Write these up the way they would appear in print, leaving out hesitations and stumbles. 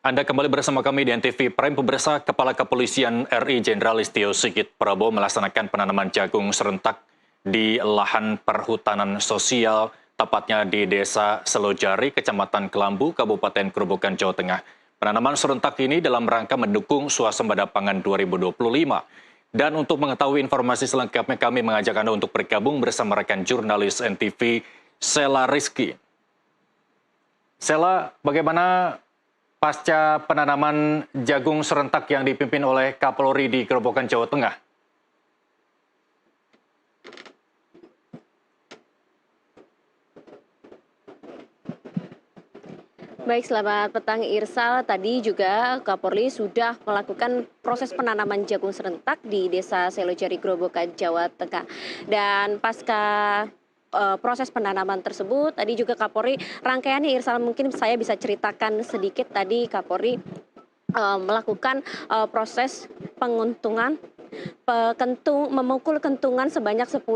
Anda kembali bersama kami di NTV Prime. Pemirsa, Kepala Kepolisian RI Jenderal Listio Sigit Prabowo melaksanakan penanaman jagung serentak di lahan perhutanan sosial, tepatnya di Desa Selojari, Kecamatan Kelambu, Kabupaten Grobogan, Jawa Tengah. Penanaman serentak ini dalam rangka mendukung swasembada pangan 2025. Dan untuk mengetahui informasi selengkapnya, kami mengajak Anda untuk bergabung bersama rekan jurnalis NTV, Sela Rizky. Sela, bagaimana pasca penanaman jagung serentak yang dipimpin oleh Kapolri di Grobogan, Jawa Tengah? Baik, selamat petang Irsal. Tadi juga Kapolri sudah melakukan proses penanaman jagung serentak di Desa Selojari, Grobogan, Jawa Tengah. Dan pasca proses penanaman tersebut, tadi juga Kapolri, rangkaiannya Irsal mungkin saya bisa ceritakan sedikit. Tadi Kapolri melakukan proses penguntungan memukul kentungan sebanyak 10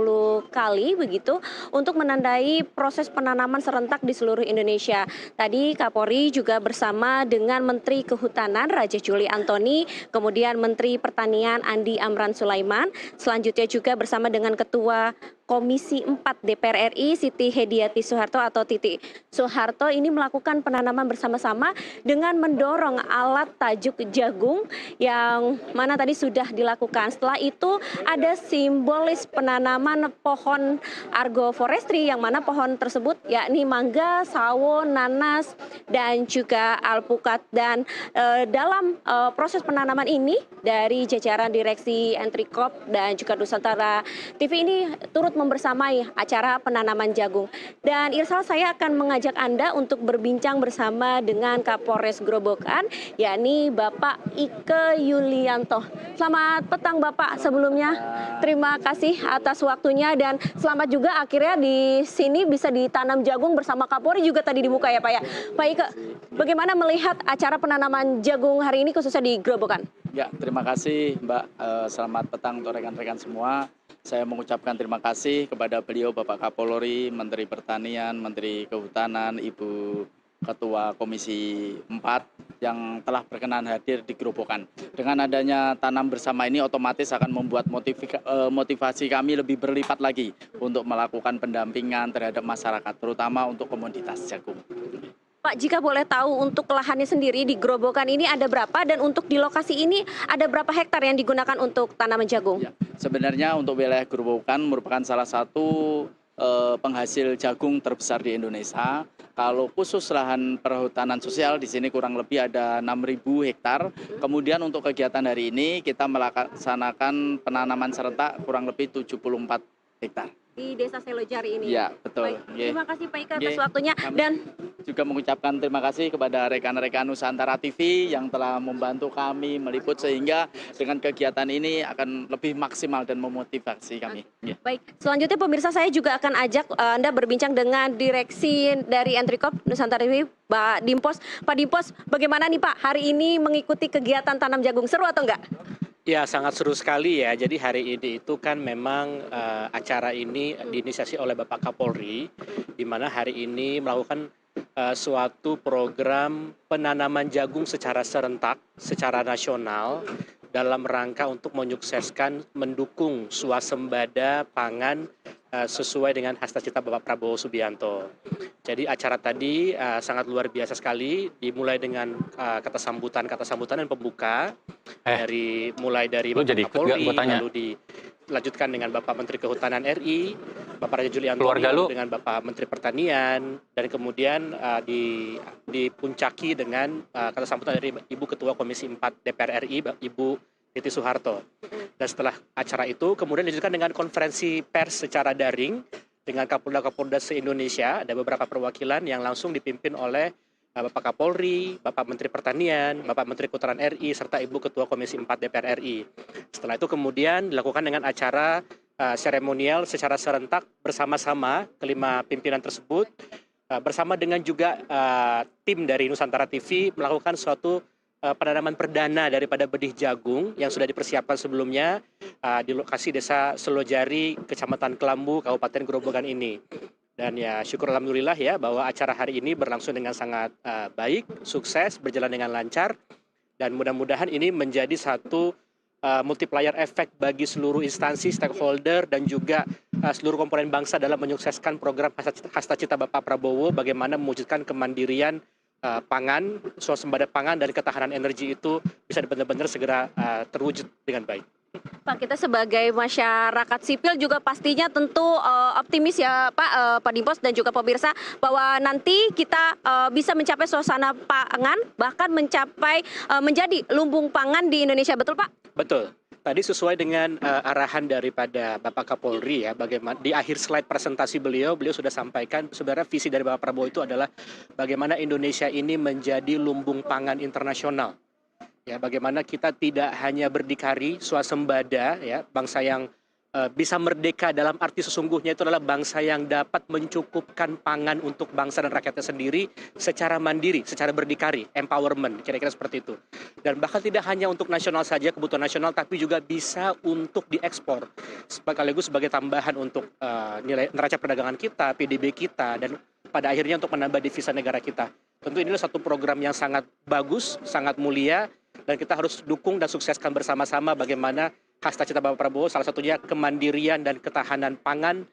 kali begitu untuk menandai proses penanaman serentak di seluruh Indonesia. Tadi Kapolri juga bersama dengan Menteri Kehutanan Raja Juli Antoni, kemudian Menteri Pertanian Andi Amran Sulaiman, selanjutnya juga bersama dengan Ketua Komisi 4 DPR RI Siti Hediati Soeharto atau Titi Soeharto ini melakukan penanaman bersama-sama dengan mendorong alat tajuk jagung yang mana tadi sudah dilakukan. Setelah itu ada simbolis penanaman pohon argoforestry yang mana pohon tersebut yakni mangga, sawo, nanas dan juga alpukat. Dan dalam proses penanaman ini dari jajaran Direksi Entrikop dan juga Nusantara TV ini turut membersamai acara penanaman jagung. Dan Irsal, saya akan mengajak Anda untuk berbincang bersama dengan Kapolres Grobogan, yakni Bapak Ike Yulianto. Selamat petang Bapak sebelumnya. Terima kasih atas waktunya dan selamat juga akhirnya di sini bisa ditanam jagung bersama Kapolri juga tadi dibuka ya Pak ya. Pak Ike, bagaimana melihat acara penanaman jagung hari ini khususnya di Grobogan? Ya, terima kasih Mbak. Selamat petang untuk rekan-rekan semua. Saya mengucapkan terima kasih kepada beliau Bapak Kapolri, Menteri Pertanian, Menteri Kehutanan, Ibu Ketua Komisi 4 yang telah berkenan hadir di Grobogan. Dengan adanya tanam bersama ini otomatis akan membuat motivasi kami lebih berlipat lagi untuk melakukan pendampingan terhadap masyarakat, terutama untuk komoditas jagung. Pak, jika boleh tahu untuk lahannya sendiri di Grobogan ini ada berapa dan untuk di lokasi ini ada berapa hektar yang digunakan untuk tanaman jagung? Ya, sebenarnya untuk wilayah Grobogan merupakan salah satu penghasil jagung terbesar di Indonesia. Kalau khusus lahan perhutanan sosial di sini kurang lebih ada 6.000 hektar. Kemudian untuk kegiatan hari ini kita melaksanakan penanaman serentak kurang lebih 74 hektar. Di Desa Selojari ini. Ya, betul. Baik. Terima kasih Pak Ika atas waktunya. Dan juga mengucapkan terima kasih kepada rekan-rekan Nusantara TV yang telah membantu kami meliput sehingga dengan kegiatan ini akan lebih maksimal dan memotivasi kami. Baik, selanjutnya pemirsa saya juga akan ajak Anda berbincang dengan Direksi dari Entrikop Nusantara TV, Pak Dimpos. Pak Dimpos, bagaimana nih Pak hari ini mengikuti kegiatan tanam jagung, seru atau enggak? Ya, sangat seru sekali ya. Jadi hari ini itu kan memang acara ini diinisiasi oleh Bapak Kapolri, di mana hari ini melakukan suatu program penanaman jagung secara serentak, secara nasional, dalam rangka untuk menyukseskan mendukung swasembada pangan sesuai dengan cita-cita Bapak Prabowo Subianto. Jadi acara tadi sangat luar biasa sekali, dimulai dengan kata sambutan dan pembuka, mulai dari Bapak Kapolri, lalu dilanjutkan dengan Bapak Menteri Kehutanan RI, Bapak Raja Juli Antoni, dengan Bapak Menteri Pertanian, dan kemudian dipuncaki dengan kata sambutan dari Ibu Ketua Komisi 4 DPR RI, Ibu Titi Soeharto. Dan setelah acara itu kemudian dilanjutkan dengan konferensi pers secara daring dengan Kapolda se-Indonesia. Ada beberapa perwakilan yang langsung dipimpin oleh Bapak Kapolri, Bapak Menteri Pertanian, Bapak Menteri Kehutanan RI, serta Ibu Ketua Komisi 4 DPR RI. Setelah itu kemudian dilakukan dengan acara seremonial secara serentak bersama-sama kelima pimpinan tersebut, bersama dengan juga tim dari Nusantara TV melakukan suatu penanaman perdana daripada benih jagung yang sudah dipersiapkan sebelumnya di lokasi Desa Selojari, Kecamatan Kelambu, Kabupaten Grobogan ini. Dan ya syukur alhamdulillah ya bahwa acara hari ini berlangsung dengan sangat baik, sukses, berjalan dengan lancar, dan mudah-mudahan ini menjadi satu multiplier efek bagi seluruh instansi, stakeholder, dan juga seluruh komponen bangsa dalam menyukseskan program Hasta Cita Bapak Prabowo, bagaimana mewujudkan kemandirian pangan, swasembada pangan, dan ketahanan energi itu bisa benar-benar segera terwujud dengan baik. Pak, kita sebagai masyarakat sipil juga pastinya tentu optimis ya Pak Dimpos dan juga pemirsa bahwa nanti kita bisa mencapai suasana pangan, bahkan mencapai menjadi lumbung pangan di Indonesia, betul Pak? Betul. Tadi sesuai dengan arahan daripada Bapak Kapolri ya, bagaimana di akhir slide presentasi beliau sudah sampaikan sebenarnya visi dari Bapak Prabowo itu adalah bagaimana Indonesia ini menjadi lumbung pangan internasional. Ya, bagaimana kita tidak hanya berdikari swasembada ya, bangsa yang bisa merdeka dalam arti sesungguhnya itu adalah bangsa yang dapat mencukupkan pangan untuk bangsa dan rakyatnya sendiri secara mandiri, secara berdikari, empowerment, kira-kira seperti itu. Dan bahkan tidak hanya untuk nasional saja, kebutuhan nasional, tapi juga bisa untuk diekspor. Sekaligus sebagai tambahan untuk nilai neraca perdagangan kita, PDB kita, dan pada akhirnya untuk menambah devisa negara kita. Tentu inilah satu program yang sangat bagus, sangat mulia, dan kita harus dukung dan sukseskan bersama-sama bagaimana Hasta Cita Bapak Prabowo, salah satunya kemandirian dan ketahanan pangan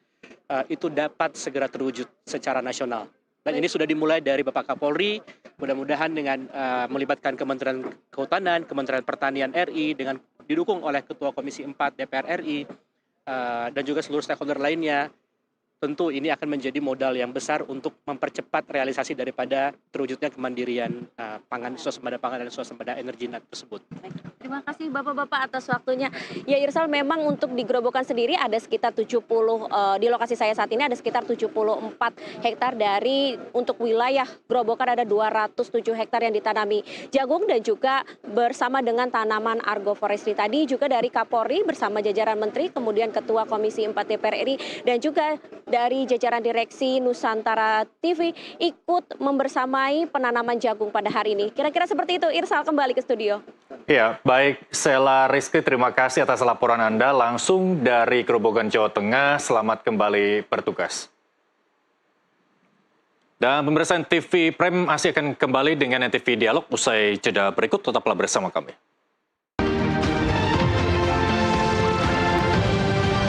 itu dapat segera terwujud secara nasional. Dan ini sudah dimulai dari Bapak Kapolri, mudah-mudahan dengan melibatkan Kementerian Kehutanan, Kementerian Pertanian RI, dengan didukung oleh Ketua Komisi 4 DPR RI, dan juga seluruh stakeholder lainnya, tentu ini akan menjadi modal yang besar untuk mempercepat realisasi daripada terwujudnya kemandirian pangan, swasembada pangan dan swasembada energi tersebut. Terima kasih Bapak-Bapak atas waktunya. Ya Irsal, memang untuk di Grobogan sendiri ada sekitar 70, di lokasi saya saat ini ada sekitar 74 hektar dari untuk wilayah Grobogan ada 207 hektar yang ditanami jagung dan juga bersama dengan tanaman agroforestry. Tadi juga dari Kapolri bersama jajaran Menteri, kemudian Ketua Komisi 4 DPR RI dan juga dari jajaran direksi Nusantara TV ikut membersamai penanaman jagung pada hari ini. Kira-kira seperti itu. Irsal, kembali ke studio. Ya, baik. Sela Rizky, terima kasih atas laporan Anda langsung dari Grobogan, Jawa Tengah. Selamat kembali bertugas. Dan pemirsa TV Prime masih akan kembali dengan NTV Dialog usai jeda berikut. Tetaplah bersama kami.